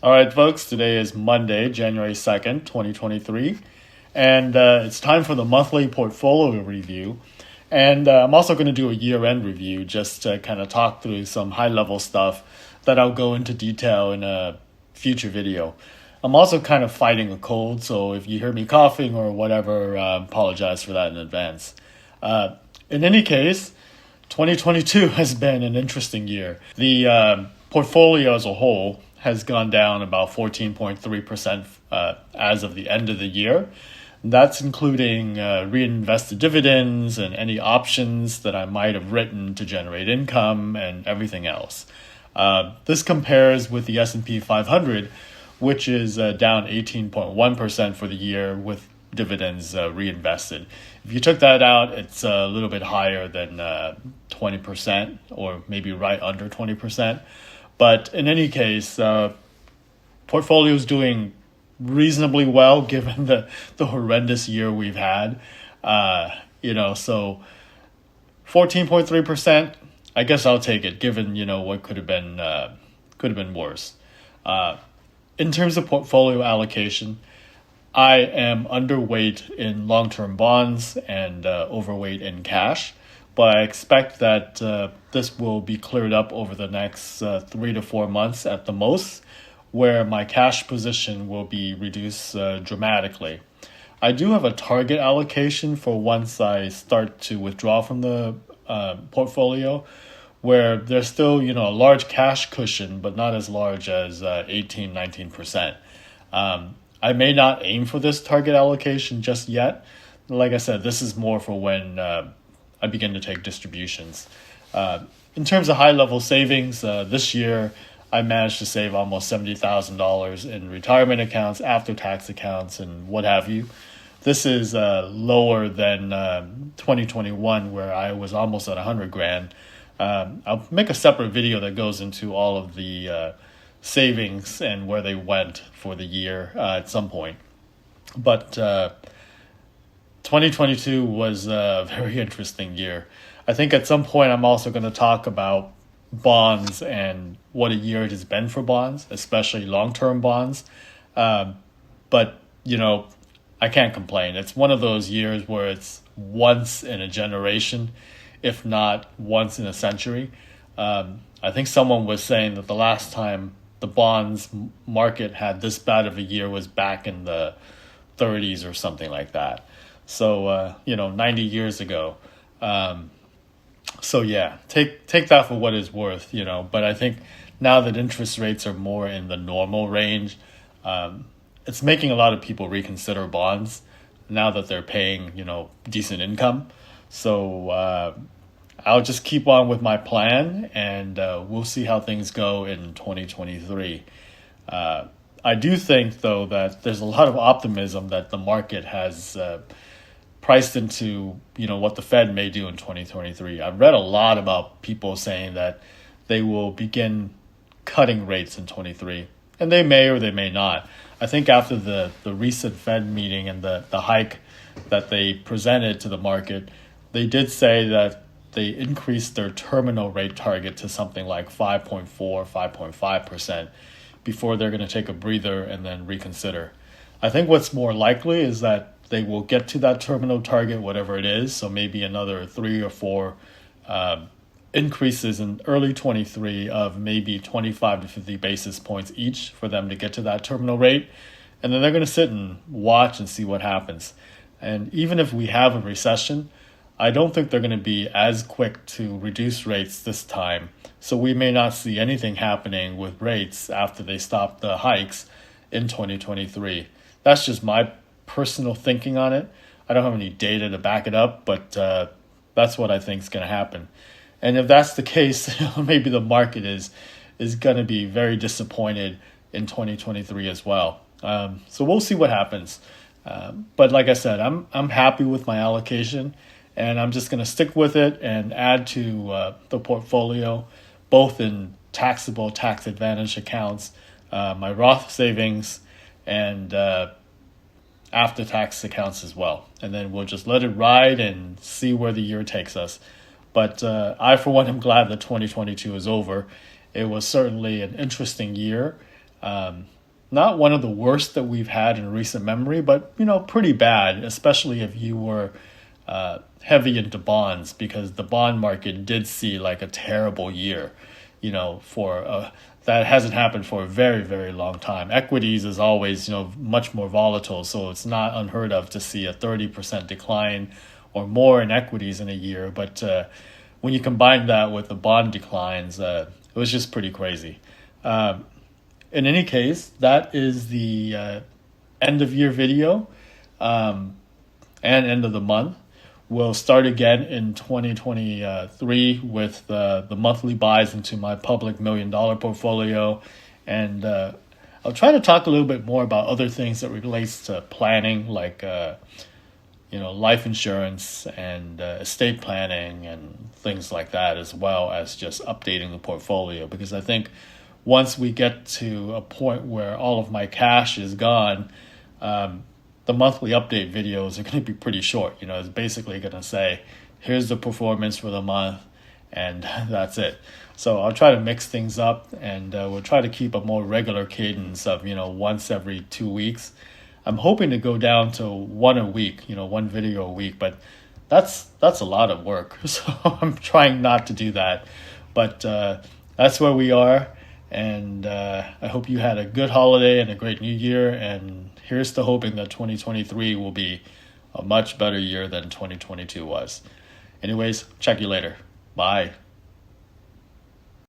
All right, folks, today is Monday, January 2nd, 2023, and it's time for the monthly portfolio review. And I'm also going to do a year end review just to kind of talk through some high level stuff that I'll go into detail in a future video. I'm also kind of fighting a cold, so if you hear me coughing or whatever, apologize for that in advance. In any case, 2022 has been an interesting year. The portfolio as a whole has gone down about 14.3% as of the end of the year. That's including reinvested dividends and any options that I might have written to generate income and everything else. This compares with the S&P 500, which is down 18.1% for the year with dividends reinvested. If you took that out, it's a little bit higher than 20% or maybe right under 20%. But in any case, portfolio is doing reasonably well given the horrendous year we've had. So 14.3%, I guess I'll take it given, what could have been worse. In terms of portfolio allocation, I am underweight in long-term bonds and overweight in cash, but I expect that this will be cleared up over the next 3 to 4 months at the most, where my cash position will be reduced dramatically. I do have a target allocation for once I start to withdraw from the portfolio, where there's still, a large cash cushion, but not as large as 18, 19%. I may not aim for this target allocation just yet. Like I said, this is more for when I begin to take distributions. In terms of high-level savings, this year I managed to save almost $70,000 in retirement accounts, after-tax accounts, and what have you. This is lower than 2021, where I was almost at 100 grand. I'll make a separate video that goes into all of the savings and where they went for the year at some point. But 2022 was a very interesting year. I think at some point I'm also going to talk about bonds and what a year it has been for bonds, especially long-term bonds. But, I can't complain. It's one of those years where it's once in a generation, if not once in a century. I think someone was saying that the last time the bonds market had this bad of a year was back in the 30s or something like that. So, 90 years ago. Take that for what it's worth, but I think now that interest rates are more in the normal range, it's making a lot of people reconsider bonds now that they're paying, decent income. So I'll just keep on with my plan and we'll see how things go in 2023. I do think, though, that there's a lot of optimism that the market has priced into, what the Fed may do in 2023. I've read a lot about people saying that they will begin cutting rates in 23, and they may or they may not. I think after the recent Fed meeting and the hike that they presented to the market, they did say that they increased their terminal rate target to something like 5.4, 5.5% before they're going to take a breather and then reconsider. I think what's more likely is that they will get to that terminal target, whatever it is. So maybe another 3 or 4 increases in early 23 of maybe 25 to 50 basis points each for them to get to that terminal rate. And then they're going to sit and watch and see what happens. And even if we have a recession, I don't think they're going to be as quick to reduce rates this time. So we may not see anything happening with rates after they stop the hikes in 2023. That's just my personal thinking on it. I don't have any data to back it up, but that's what I think is going to happen. And if that's the case, maybe the market is going to be very disappointed in 2023 as well. So we'll see what happens. But like I said, I'm happy with my allocation, and I'm just going to stick with it and add to the portfolio, both in taxable, tax advantage accounts, my Roth savings, and after-tax accounts as well. And then we'll just let it ride and see where the year takes us. But I, for one, am glad that 2022 is over. It was certainly an interesting year. Not one of the worst that we've had in recent memory, but pretty bad, especially if you were heavy into bonds, because the bond market did see like a terrible year, for that hasn't happened for a very, very long time. Equities is always, much more volatile, so it's not unheard of to see a 30% decline or more in equities in a year. But when you combine that with the bond declines, it was just pretty crazy. In any case, that is the end of year video and end of the month. We'll start again in 2023 with the monthly buys into my public $1 million portfolio. And I'll try to talk a little bit more about other things that relates to planning, like life insurance and estate planning and things like that, as well as just updating the portfolio. Because I think once we get to a point where all of my cash is gone, the monthly update videos are going to be pretty short. It's basically going to say, here's the performance for the month, and that's it. So I'll try to mix things up, and we'll try to keep a more regular cadence of, once every 2 weeks. I'm hoping to go down to one a week, one video a week, but that's a lot of work. So I'm trying not to do that. But that's where we are. And I hope you had a good holiday and a great new year. And here's to hoping that 2023 will be a much better year than 2022 was. Anyways, check you later. Bye.